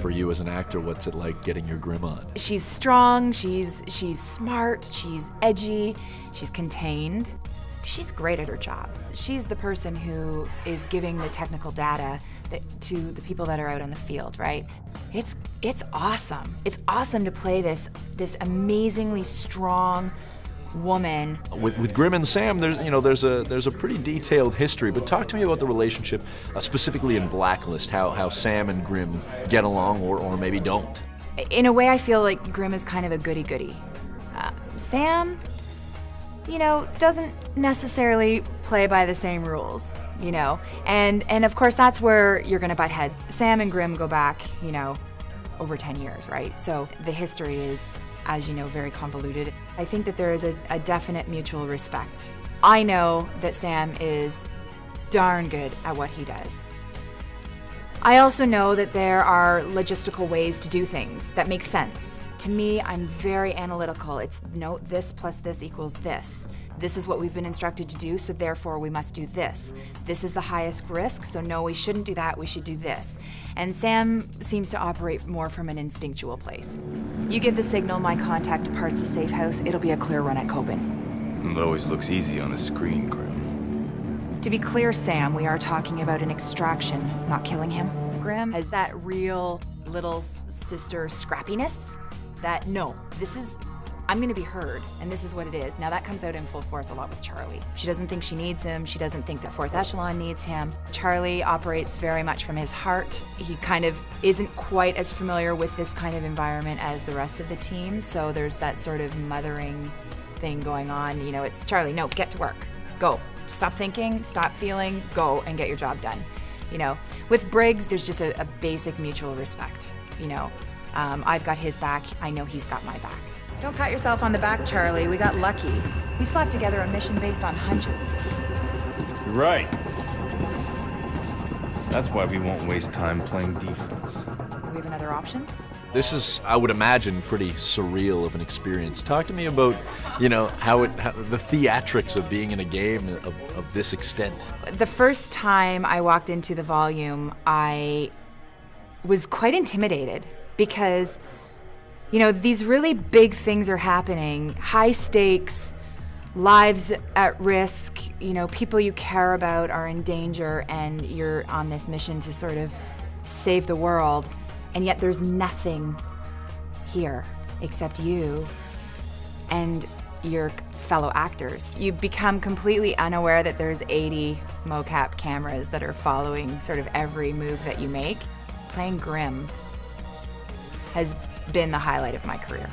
for you as an actor, what's it like getting your Grim on? She's strong, she's smart, she's edgy, she's contained. She's great at her job. She's the person who is giving the technical data to the people that are out on the field, right? It's awesome. It's awesome to play this amazingly strong woman. With Grim and Sam, there's a pretty detailed history. But talk to me about the relationship, specifically in Blacklist, how Sam and Grim get along, or maybe don't. In a way, I feel like Grim is kind of a goody-goody. Sam, doesn't necessarily play by the same rules, and of course that's where you're gonna butt heads. Sam and Grim go back, over 10 years, right? So the history is, as you know, very convoluted. I think that there is a definite mutual respect. I know that Sam is darn good at what he does. I also know that there are logistical ways to do things that make sense. To me, I'm very analytical. It's no, this plus this equals this. This is what we've been instructed to do, so therefore we must do this. This is the highest risk, so no, we shouldn't do that, we should do this. And Sam seems to operate more from an instinctual place. You give the signal, my contact departs the safe house, it'll be a clear run at Coben. It always looks easy on a screen, Grim. To be clear, Sam, we are talking about an extraction, not killing him. Grim has that real little sister scrappiness that, no, I'm gonna be heard, and this is what it is. Now that comes out in full force a lot with Charlie. She doesn't think she needs him, she doesn't think that Fourth Echelon needs him. Charlie operates very much from his heart. He kind of isn't quite as familiar with this kind of environment as the rest of the team, so there's that sort of mothering thing going on. It's Charlie, no, get to work, go. Stop thinking, stop feeling, go and get your job done. With Briggs, there's just a basic mutual respect. I've got his back, I know he's got my back. Don't pat yourself on the back, Charlie. We got lucky. We slapped together a mission based on hunches. You're right. That's why we won't waste time playing defense. We have another option? This is, I would imagine, pretty surreal of an experience. Talk to me about, how the theatrics of being in a game of this extent. The first time I walked into the volume, I was quite intimidated because, these really big things are happening, high stakes, lives at risk, people you care about are in danger, and you're on this mission to sort of save the world. And yet there's nothing here except you and your fellow actors. You become completely unaware that there's 80 mocap cameras that are following sort of every move that you make. Playing Grim has been the highlight of my career.